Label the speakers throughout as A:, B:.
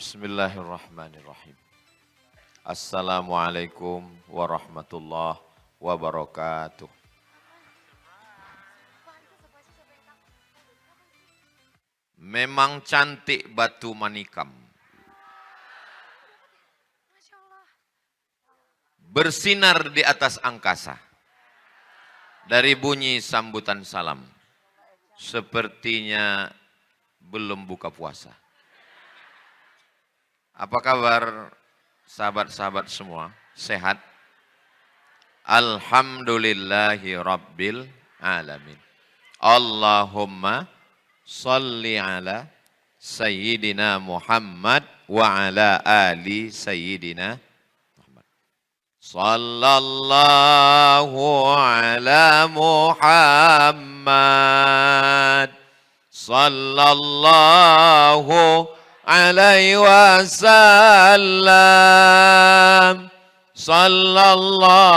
A: Bismillahirrahmanirrahim. Assalamualaikum warahmatullahi wabarakatuh. Memang cantik batu manikam. Bersinar di atas angkasa. Dari bunyi sambutan salam. Sepertinya belum buka puasa. Apa kabar sahabat-sahabat semua? Sehat? Alhamdulillahi Rabbil Alamin. Allahumma salli ala Sayyidina Muhammad wa ala ali Sayyidina Muhammad. Sallallahu ala Muhammad. Sallallahu alaihi wasallam. Sallallahu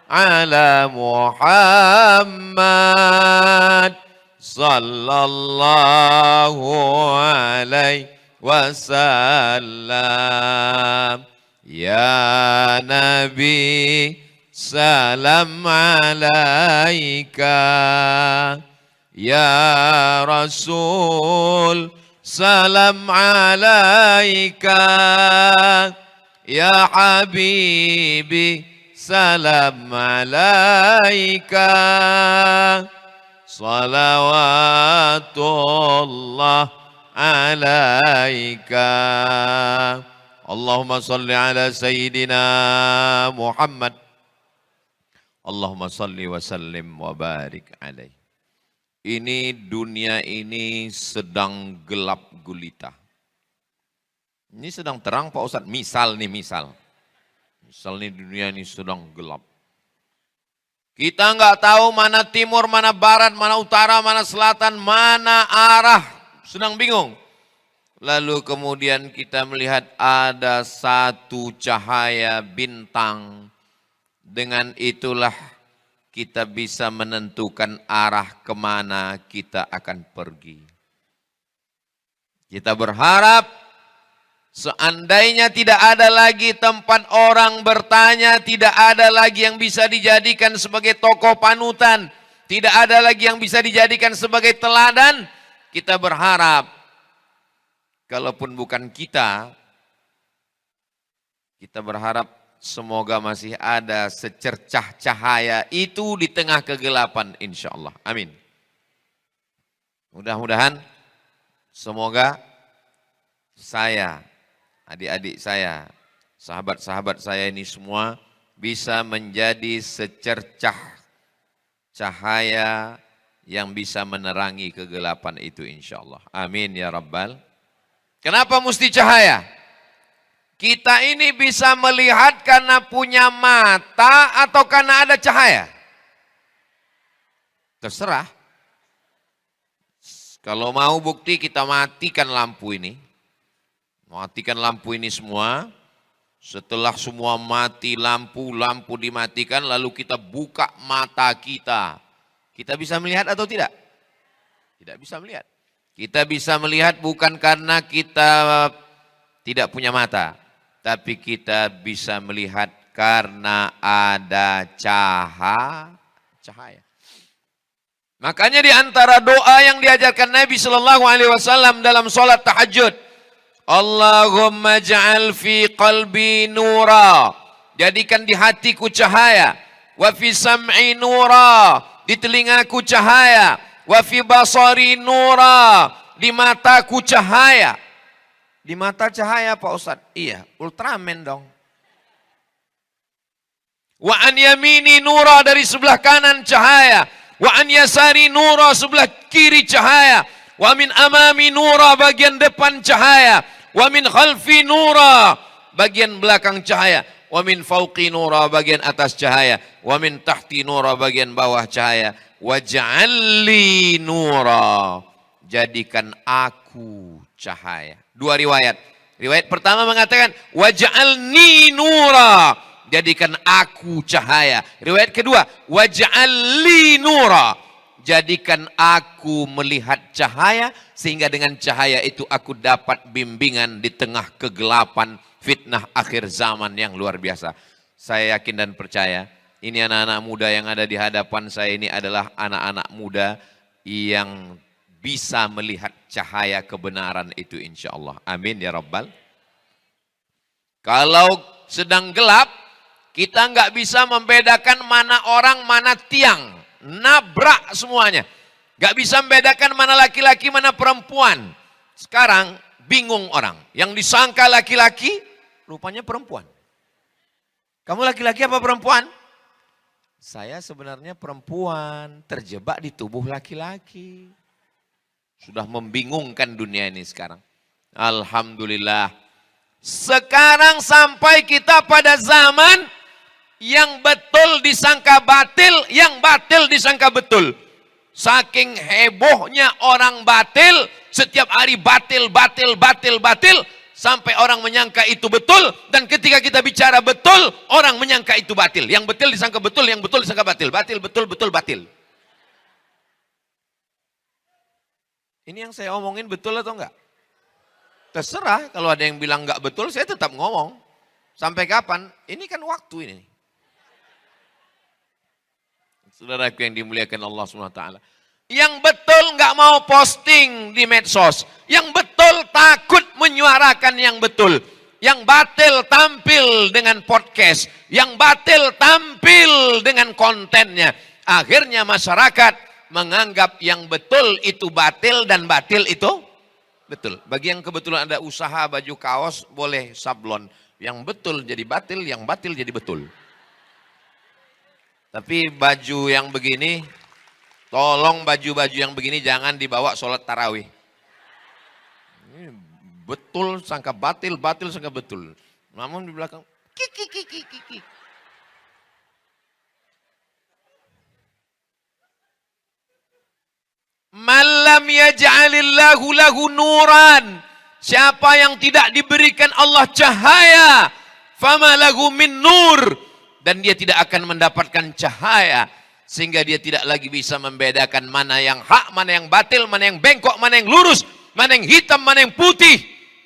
A: ala Muhammad. Sallallahu alaihi wasallam. Ya Nabi salam alaika. Ya Rasul salam alaika. Ya Habibi salam alaika. Salawatullah alaika. Allahumma salli ala Sayyidina Muhammad. Allahumma salli wa sallim wa barik alaih. Ini dunia ini sedang gelap gulita. Ini sedang terang Pak Ustadz. Misal nih, misal nih dunia ini sedang gelap. Kita nggak tahu mana timur, mana barat, mana utara, mana selatan, mana arah. Sedang bingung. Lalu kemudian kita melihat ada satu cahaya bintang. Dengan itulah kita bisa menentukan arah kemana kita akan pergi. Kita berharap seandainya tidak ada lagi tempat orang bertanya, tidak ada lagi yang bisa dijadikan sebagai tokoh panutan, tidak ada lagi yang bisa dijadikan sebagai teladan, kita berharap, kalaupun bukan kita berharap semoga masih ada secercah cahaya itu di tengah kegelapan insya Allah. Amin. Mudah-mudahan semoga saya, adik-adik saya, sahabat-sahabat saya ini semua bisa menjadi secercah cahaya yang bisa menerangi kegelapan itu insya Allah. Amin ya Rabbal. Kenapa mesti cahaya? Kita ini bisa melihat karena punya mata atau karena ada cahaya? Terserah. Kalau mau bukti kita matikan lampu ini. Matikan lampu ini semua. Setelah semua mati lampu dimatikan lalu kita buka mata kita. Kita bisa melihat atau tidak? Tidak bisa melihat. Kita bisa melihat bukan karena kita tidak punya mata. Tapi kita bisa melihat karena ada cahaya. Makanya di antara doa yang diajarkan Nabi Shallallahu Alaihi Wasallam dalam sholat tahajud, Allahumma ja'al fi qalbi nura, jadikan di hatiku cahaya, wa fi sam'i nura, di telingaku cahaya, wa fi basari nura, di mataku cahaya. Di mata cahaya Pak Ustadz? Iya, Ultraman dong. Wa an yamini nura, dari sebelah kanan cahaya. Wa an yasari nura, sebelah kiri cahaya. Wa min amami nura, bagian depan cahaya. Wa min khalfi nura, bagian belakang cahaya. Wa min fauqi nura, bagian atas cahaya. Wa min tahti nura, bagian bawah cahaya. Wa ja'alli nura, jadikan aku cahaya. Dua riwayat. Riwayat pertama mengatakan waj'alni nura, jadikan aku cahaya. Riwayat kedua waj'alli nura, jadikan aku melihat cahaya, sehingga dengan cahaya itu aku dapat bimbingan di tengah kegelapan fitnah akhir zaman yang luar biasa. Saya yakin dan percaya, ini anak-anak muda yang ada di hadapan saya ini adalah anak-anak muda yang bisa melihat cahaya kebenaran itu insya Allah. Amin ya Rabbal. Kalau sedang gelap, kita nggak bisa membedakan mana orang, mana tiang. Nabrak semuanya. Gak bisa membedakan mana laki-laki, mana perempuan. Sekarang bingung orang. Yang disangka laki-laki, rupanya perempuan. Kamu laki-laki apa perempuan? Saya sebenarnya perempuan, terjebak di tubuh laki-laki. Sudah membingungkan dunia ini sekarang. Alhamdulillah. Sekarang sampai kita pada zaman yang betul disangka batil, yang batil disangka betul. Saking hebohnya orang batil, setiap hari batil, sampai orang menyangka itu betul, dan ketika kita bicara betul, orang menyangka itu batil. Yang betul disangka betul, yang betul disangka batil. Batil, betul, batil. Ini yang saya omongin betul atau enggak? Terserah, kalau ada yang bilang enggak betul, saya tetap ngomong. Sampai kapan? Ini kan waktu ini. Saudaraku yang dimuliakan Allah SWT. Yang betul nggak mau posting di medsos. Yang betul takut menyuarakan yang betul. Yang batil tampil dengan podcast. Yang batil tampil dengan kontennya. Akhirnya masyarakat menganggap yang betul itu batil dan batil itu betul. Bagi yang kebetulan ada usaha baju kaos, boleh sablon. Yang betul jadi batil, yang batil jadi betul. Tapi baju yang begini, tolong baju-baju yang begini jangan dibawa sholat tarawih. Ini betul sangka batil, batil sangka betul. Namun di belakang, kiki. Malam yaj'alillahu lahu nuran. Siapa yang tidak diberikan Allah cahaya, fama lahu min nur. Dan dia tidak akan mendapatkan cahaya. Sehingga dia tidak lagi bisa membedakan mana yang hak, mana yang batil, mana yang bengkok, mana yang lurus, mana yang hitam, mana yang putih.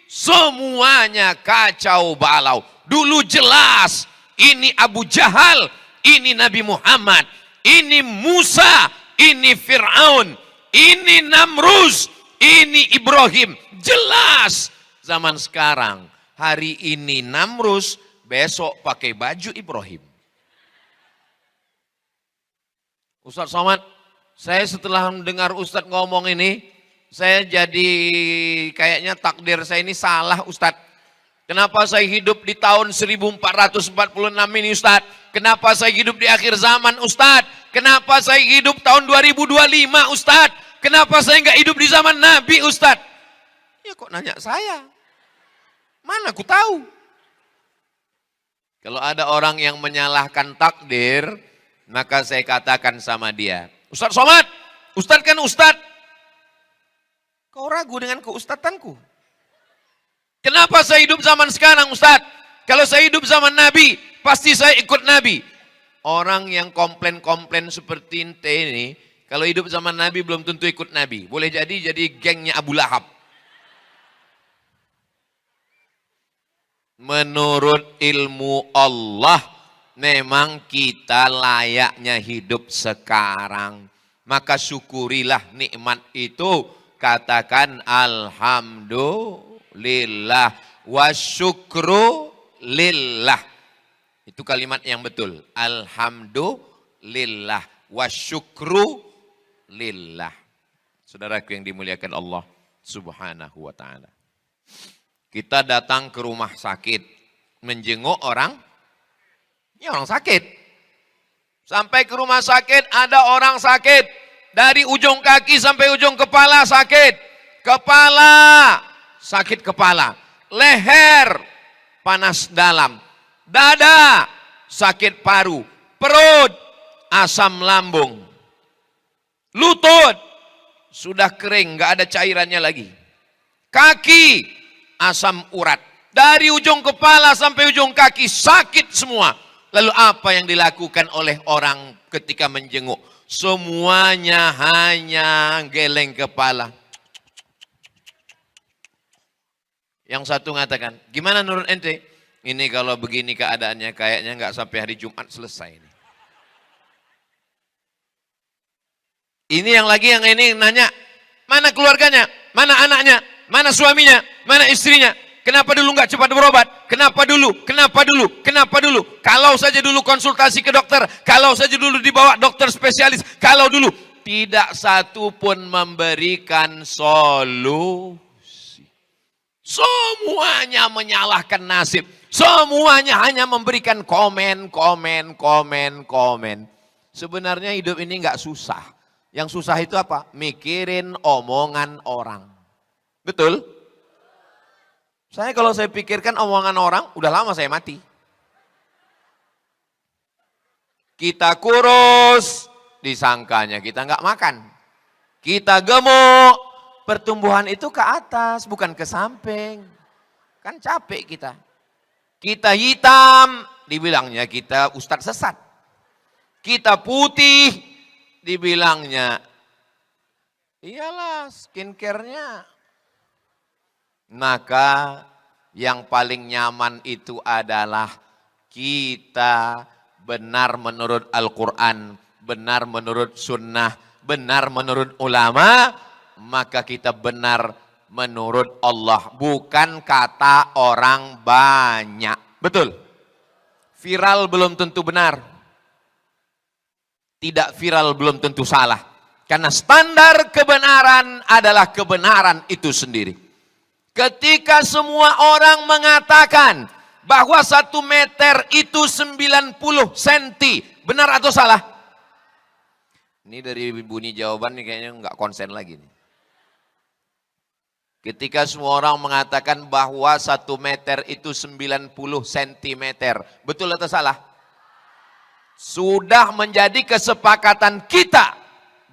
A: Semuanya kacau balau. Dulu jelas, ini Abu Jahal, ini Nabi Muhammad, ini Musa, ini Fir'aun, ini Namrus, ini Ibrahim. Jelas. Zaman sekarang, hari ini Namrus, besok pakai baju Ibrahim. Ustadz Somad, saya setelah mendengar Ustadz ngomong ini, saya jadi kayaknya takdir saya ini salah Ustadz. Kenapa saya hidup di tahun 1446 ini Ustadz? Kenapa saya hidup di akhir zaman Ustadz? Kenapa saya hidup tahun 2025 Ustadz? Kenapa saya nggak hidup di zaman Nabi Ustadz? Ya kok nanya saya? Mana aku tahu? Kalau ada orang yang menyalahkan takdir, maka saya katakan sama dia, Ustadz Somad, Ustadz kan Ustadz. Kau ragu dengan keustatanku. Kenapa saya hidup zaman sekarang Ustadz? Kalau saya hidup zaman Nabi, pasti saya ikut Nabi. Orang yang komplain-komplain seperti ente ini, kalau hidup zaman Nabi belum tentu ikut Nabi. Boleh jadi gengnya Abu Lahab. Menurut ilmu Allah, memang kita layaknya hidup sekarang. Maka syukurilah nikmat itu. Katakan alhamdulillah wa syukru lillah. Itu kalimat yang betul. Alhamdulillah wa syukru lillah. Saudaraku yang dimuliakan Allah Subhanahu wa ta'ala. Kita datang ke rumah sakit. Menjenguk orang. Ini orang sakit. Sampai ke rumah sakit ada orang sakit. Dari ujung kaki sampai ujung kepala sakit. Kepala, sakit kepala. Leher, panas dalam. Dada, sakit paru. Perut, asam lambung. Lutut, sudah kering, nggak ada cairannya lagi. Kaki, asam urat. Dari ujung kepala sampai ujung kaki sakit semua. Lalu apa yang dilakukan oleh orang ketika menjenguk? Semuanya hanya geleng kepala. Yang satu mengatakan, gimana menurut ente? Ini kalau begini keadaannya kayaknya nggak sampai hari Jumat selesai. Ini yang ini nanya, mana keluarganya, mana anaknya, mana suaminya, mana istrinya? Kenapa dulu nggak cepat berobat? Kenapa dulu? Kenapa dulu? Kenapa dulu? Kalau saja dulu konsultasi ke dokter, kalau saja dulu dibawa dokter spesialis, kalau dulu tidak satu pun memberikan solusi. Semuanya menyalahkan nasib. Semuanya hanya memberikan komen. Sebenarnya hidup ini nggak susah. Yang susah itu apa? Mikirin omongan orang. Betul? Kalau saya pikirkan omongan orang, udah lama saya mati. Kita kurus, disangkanya kita nggak makan. Kita gemuk, pertumbuhan itu ke atas, bukan ke samping. Kan capek kita. Kita hitam, dibilangnya kita ustadz sesat. Kita putih, dibilangnya, iyalah skincare-nya. Maka yang paling nyaman itu adalah kita benar menurut Al-Quran, benar menurut sunnah, benar menurut ulama, maka kita benar menurut Allah, bukan kata orang banyak. Betul? Viral belum tentu benar. Tidak viral belum tentu salah. Karena standar kebenaran adalah kebenaran itu sendiri. Ketika semua orang mengatakan bahwa 1 meter itu 90 cm, benar atau salah? Ini dari bunyi jawaban nih kayaknya nggak konsen lagi nih. Ketika semua orang mengatakan bahwa 1 meter itu 90 cm, betul atau salah? Sudah menjadi kesepakatan kita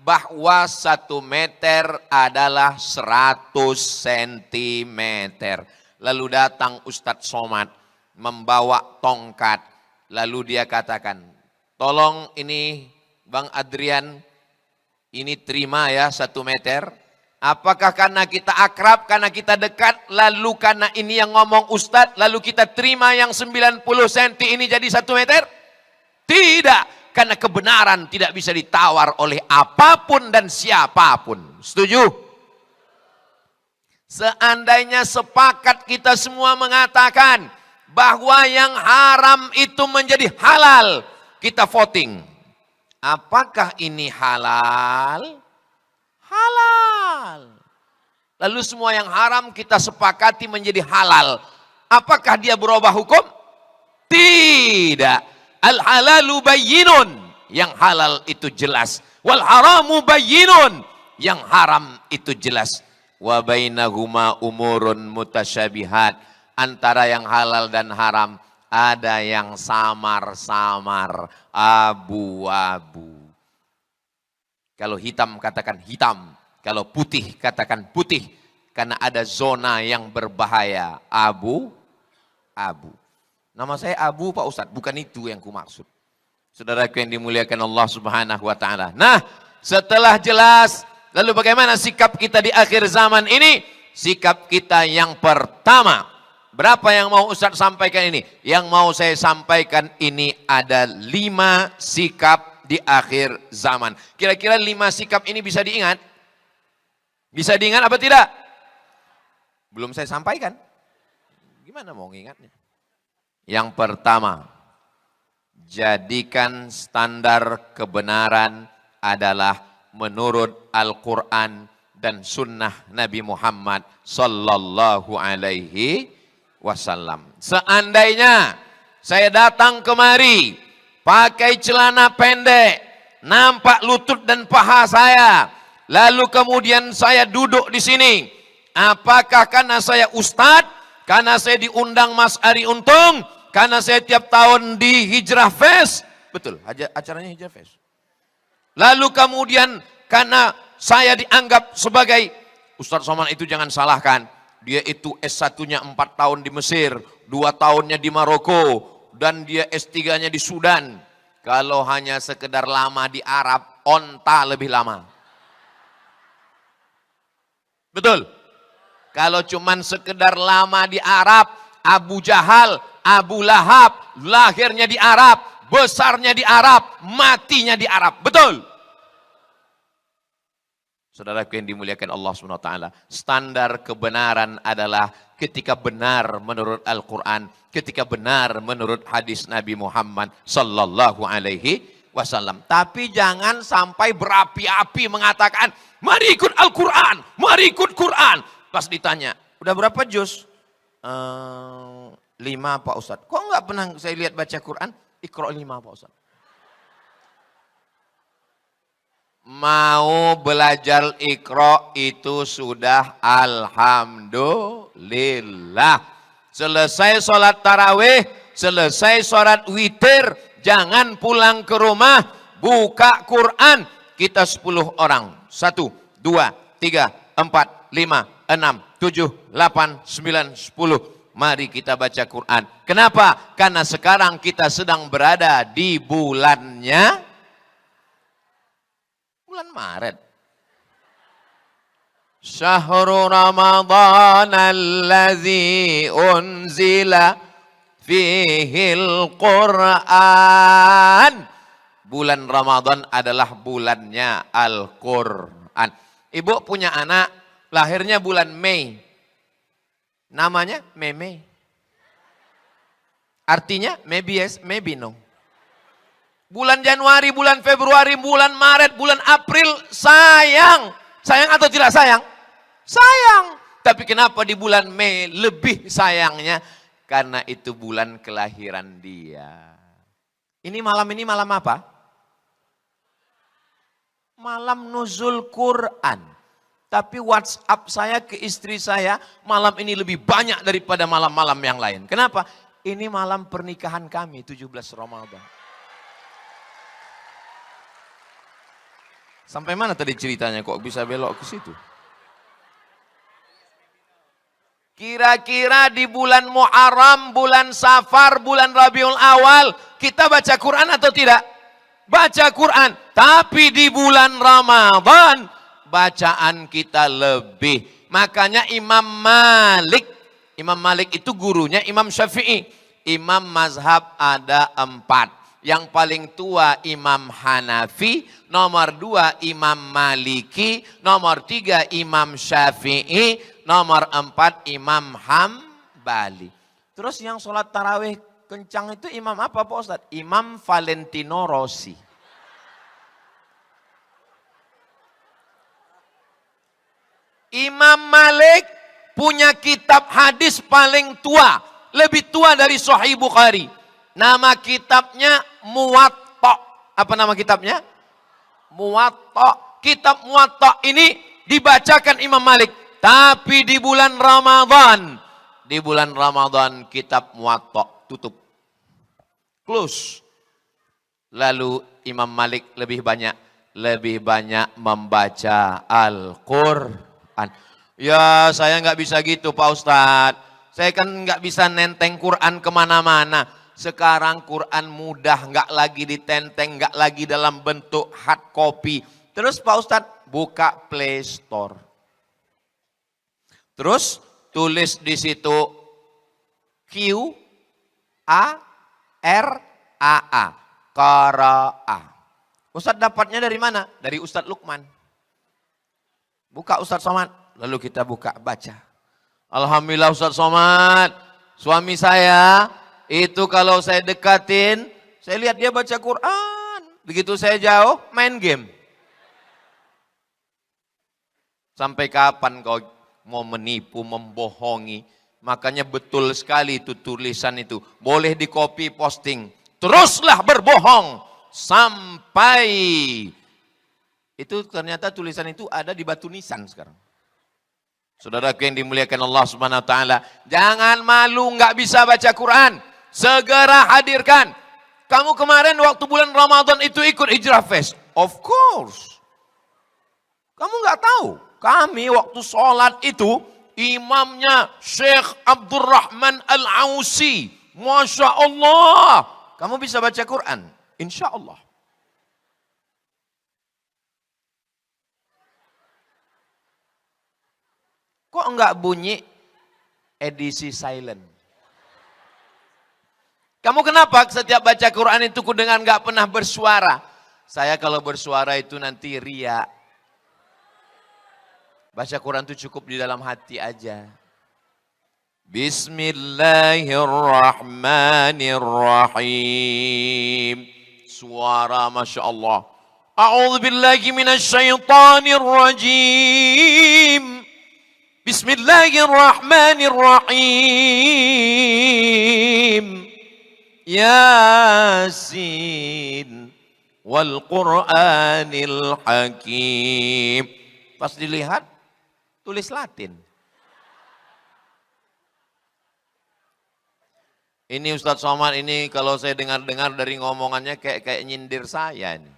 A: bahwa 1 meter adalah 100 cm. Lalu datang Ustadz Somad membawa tongkat. Lalu dia katakan, tolong ini Bang Adrian, ini terima ya 1 meter. Apakah karena kita akrab, karena kita dekat, lalu karena ini yang ngomong Ustadz, lalu kita terima yang 90 cm ini jadi 1 meter? Tidak. Karena kebenaran tidak bisa ditawar oleh apapun dan siapapun. Setuju? Seandainya sepakat kita semua mengatakan bahwa yang haram itu menjadi halal, kita voting. Apakah ini halal? Halal. Lalu semua yang haram kita sepakati menjadi halal. Apakah dia berubah hukum? Tidak. Al-halalu bayyinun, yang halal itu jelas. Wal haramu bayyinun, yang haram itu jelas. Wa bainahuma umurun mutasyabihat, antara yang halal dan haram ada yang samar-samar, abu-abu. Kalau hitam katakan hitam, kalau putih katakan putih, karena ada zona yang berbahaya, abu-abu. Nama saya Abu Pak Ustadz, bukan itu yang kumaksud. Saudaraku yang dimuliakan Allah Subhanahu wa taala. Nah, setelah jelas, lalu bagaimana sikap kita di akhir zaman ini? Sikap kita yang pertama. Berapa yang mau Ustadz sampaikan ini? Yang mau saya sampaikan ini ada 5 sikap di akhir zaman. Kira-kira 5 sikap ini bisa diingat? Bisa diingat apa tidak? Belum saya sampaikan. Gimana mau ngingatnya? Yang pertama, jadikan standar kebenaran adalah menurut Al-Quran dan sunnah Nabi Muhammad Sallallahu Alaihi Wasallam. Seandainya saya datang kemari pakai celana pendek, nampak lutut dan paha saya, lalu kemudian saya duduk di sini, apakah karena saya ustadz, karena saya diundang Mas Ari Untung, karena saya tiap tahun di Hijrah Fest, betul, acaranya Hijrah Fest. Lalu kemudian karena saya dianggap sebagai Ustadz Somad itu jangan salahkan, dia itu S1-nya 4 tahun di Mesir, 2 tahunnya di Maroko, dan dia S3-nya di Sudan. Kalau hanya sekedar lama di Arab, onta lebih lama. Betul? Kalau cuman sekedar lama di Arab, Abu Jahal, Abu Lahab, lahirnya di Arab, besarnya di Arab, matinya di Arab. Betul? Saudaraku yang dimuliakan Allah SWT, standar kebenaran adalah ketika benar menurut Al-Quran, ketika benar menurut hadis Nabi Muhammad Sallallahu Alaihi Wasallam. Tapi jangan sampai berapi-api mengatakan, mari ikut Al-Quran, mari ikut Quran. Pas ditanya, udah berapa juz? 5 Pak Ustadz. Kok enggak pernah saya lihat baca Quran? Iqra 5 Pak Ustadz. Mau belajar Iqra itu sudah alhamdulillah. Selesai sholat tarawih, selesai sholat witir, jangan pulang ke rumah, buka Quran. Kita 10 orang. 1, 2, 3, 4, 5, 6, 7, 8, 9, 10. Mari kita baca Quran. Kenapa? Karena sekarang kita sedang berada di bulannya bulan Maret. Syahrul Ramadan allazi unzila fihil Quran. Bulan Ramadan adalah bulannya Al-Quran. Ibu punya anak, lahirnya bulan Mei. Namanya Meme. Artinya maybe yes, maybe no. Bulan Januari, bulan Februari, bulan Maret, bulan April, sayang. Sayang atau tidak sayang? Sayang. Tapi kenapa di bulan Mei lebih sayangnya? Karena itu bulan kelahiran dia. Ini malam apa? Malam nuzul Quran. Tapi WhatsApp saya ke istri saya, malam ini lebih banyak daripada malam-malam yang lain. Kenapa? Ini malam pernikahan kami, 17 Ramadan. Sampai mana tadi ceritanya kok bisa belok ke situ? Kira-kira di bulan Muharram, bulan Safar, bulan Rabiul Awal, kita baca Quran atau tidak? Baca Quran. Tapi di bulan Ramadan, bacaan kita lebih. Makanya Imam Malik itu gurunya Imam Syafi'i. Imam mazhab ada 4. Yang paling tua Imam Hanafi, nomor 2 Imam Maliki, nomor 3 Imam Syafi'i, nomor 4 Imam Hambali. Terus yang sholat tarawih kencang itu imam apa Pak Ustadz? Imam Valentino Rossi. Imam Malik punya kitab hadis paling tua, lebih tua dari Sahih Bukhari. Nama kitabnya Muwatta. Apa nama kitabnya? Muwatta. Kitab Muwatta ini dibacakan Imam Malik. Tapi di bulan Ramadan kitab Muwatta tutup. Close. Lalu Imam Malik lebih banyak membaca Al-Quran. Ya saya nggak bisa gitu Pak Ustadz. Saya kan nggak bisa nenteng Quran kemana-mana. Sekarang Quran mudah, nggak lagi ditenteng, nggak lagi dalam bentuk hard copy. Terus Pak Ustadz buka Play Store. Terus tulis di situ Q-A-R-A-A. Qara'a. Ustadz dapatnya dari mana? Dari Ustadz Lukman. Buka Ustadz Somad. Lalu kita buka, baca. Alhamdulillah Ustadz Somad. Suami saya itu kalau saya dekatin, saya lihat dia baca Quran. Begitu saya jauh, main game. Sampai kapan kau mau menipu, membohongi? Makanya betul sekali itu tulisan itu. Boleh di copy posting. Teruslah berbohong. Sampai. Itu ternyata tulisan itu ada di batu nisan sekarang. Saudaraku yang dimuliakan Allah Subhanahu wa taala, jangan malu nggak bisa baca Quran. Segera hadirkan. Kamu kemarin waktu bulan Ramadan itu ikut Hijrah Fest? Of course. Kamu nggak tahu? Kami waktu sholat itu imamnya Syekh Abdurrahman Al-Ausi. Masya Allah. Kamu bisa baca Quran? Insya Allah. Kok enggak bunyi edisi silent? Kamu kenapa setiap baca Quran itu kudengar enggak pernah bersuara? Saya kalau bersuara itu nanti ria. Baca Quran itu cukup di dalam hati aja. Bismillahirrahmanirrahim. Suara Masya Allah. A'udzu billahi minasyaitonir rajim. Bismillahirrahmanirrahim. Yasin wal Qur'anil Hakim. Pas dilihat tulis Latin. Ini Ustadz Somad ini kalau saya dengar-dengar dari ngomongannya kayak nyindir saya ini.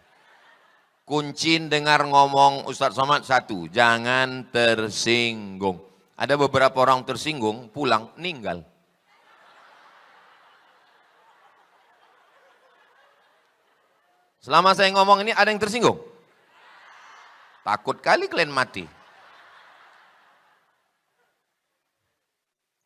A: Kuncin dengar ngomong Ustadz Somad satu, jangan tersinggung. Ada beberapa orang tersinggung, pulang, meninggal. Selama saya ngomong ini ada yang tersinggung? Takut kali kalian mati.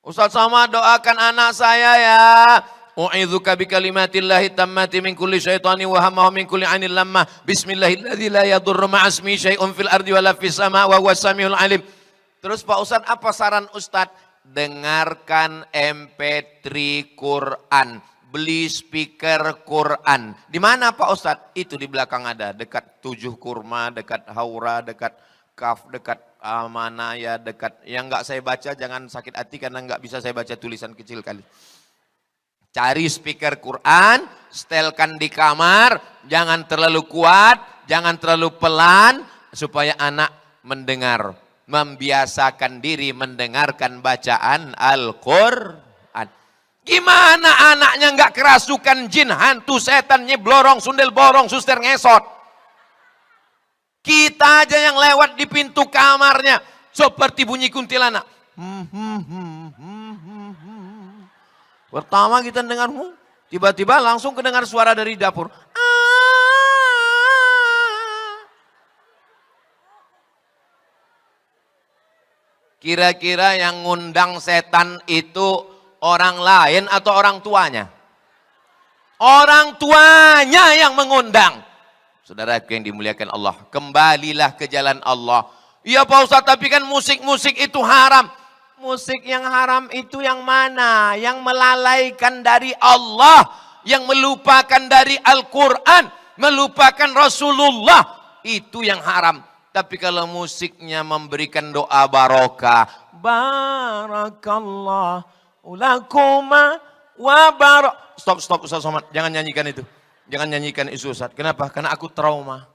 A: Ustadz Somad doakan anak saya ya. U'idzuka bikalimatillahi tammati min kulli syaitani wa hammahu min kulli 'ainil lammah. Bismillahilladzi la yadurru ma'asmi syai'un fil ardi wala fis sama' wa huwas samiul 'alim. Terus Pak Ustadz, apa saran Ustadz? Dengarkan MP3 Quran. Beli speaker Quran. Di mana Pak Ustadz? Itu di belakang ada, dekat 7 Kurma, dekat Haura, dekat Kaf, dekat Amanaya, dekat yang enggak saya baca jangan sakit hati karena enggak bisa saya baca tulisan kecil kali. Cari speaker Quran, setelkan di kamar, jangan terlalu kuat, jangan terlalu pelan supaya anak mendengar, membiasakan diri mendengarkan bacaan Al-Qur'an. Gimana anaknya enggak kerasukan jin, hantu, setan, nyeblorong, sundel borong, suster ngesot. Kita aja yang lewat di pintu kamarnya seperti bunyi kuntilanak. Pertama kita dengar, tiba-tiba langsung kedengar suara dari dapur. Kira-kira yang ngundang setan itu orang lain atau orang tuanya? Orang tuanya yang mengundang. Saudaraku yang dimuliakan Allah, kembalilah ke jalan Allah. Iya Pak Ustadz, tapi kan musik-musik itu haram. Musik yang haram itu yang mana? Yang melalaikan dari Allah, yang melupakan dari Al-Quran, melupakan Rasulullah, itu yang haram. Tapi kalau musiknya memberikan doa barokah, barakallahu lakuma wa barak. Stop Ustaz Somad, jangan nyanyikan itu. Jangan nyanyikan itu Ustaz. Kenapa? Karena aku trauma.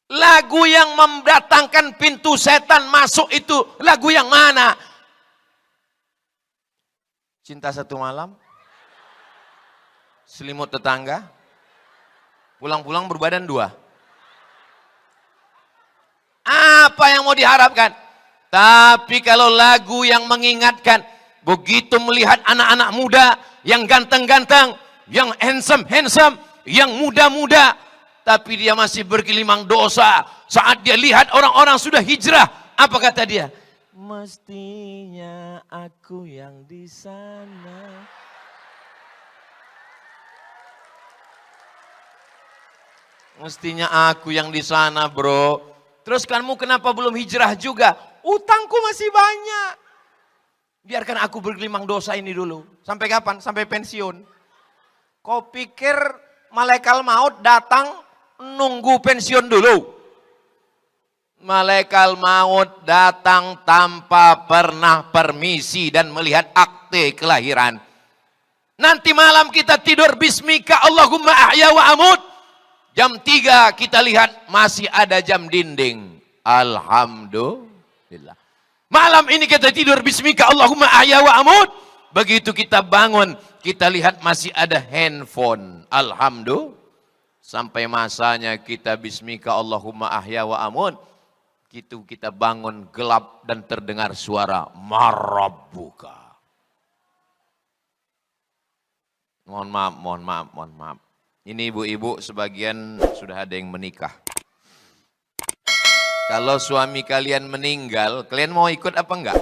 A: Lagu yang mendatangkan pintu setan masuk itu lagu yang mana? Cinta Satu Malam? Selimut Tetangga? Pulang-pulang berbadan dua? Apa yang mau diharapkan? Tapi kalau lagu yang mengingatkan, begitu melihat anak-anak muda yang ganteng-ganteng, yang handsome, yang muda-muda, tapi dia masih bergelimang dosa. Saat dia lihat orang-orang sudah hijrah, apa kata dia? Mestinya aku yang di sana. Mestinya aku yang di sana, bro. Terus kamu kenapa belum hijrah juga? Utangku masih banyak. Biarkan aku bergelimang dosa ini dulu. Sampai kapan? Sampai pensiun. Kau pikir malaikat maut datang nunggu pensiun dulu? Malaikat maut datang tanpa pernah permisi dan melihat akte kelahiran. Nanti malam kita tidur bismika Allahumma ahya wa amut. Jam 3 kita lihat masih ada jam dinding. Alhamdulillah. Malam ini kita tidur bismika Allahumma ahya wa amut. Begitu kita bangun, kita lihat masih ada handphone. Alhamdulillah. Sampai masanya kita bismika Allahumma ahya wa amut. Gitu kita bangun gelap dan terdengar suara marabbuka. Mohon maaf. Ini ibu-ibu sebagian sudah ada yang menikah. Kalau suami kalian meninggal, kalian mau ikut apa enggak?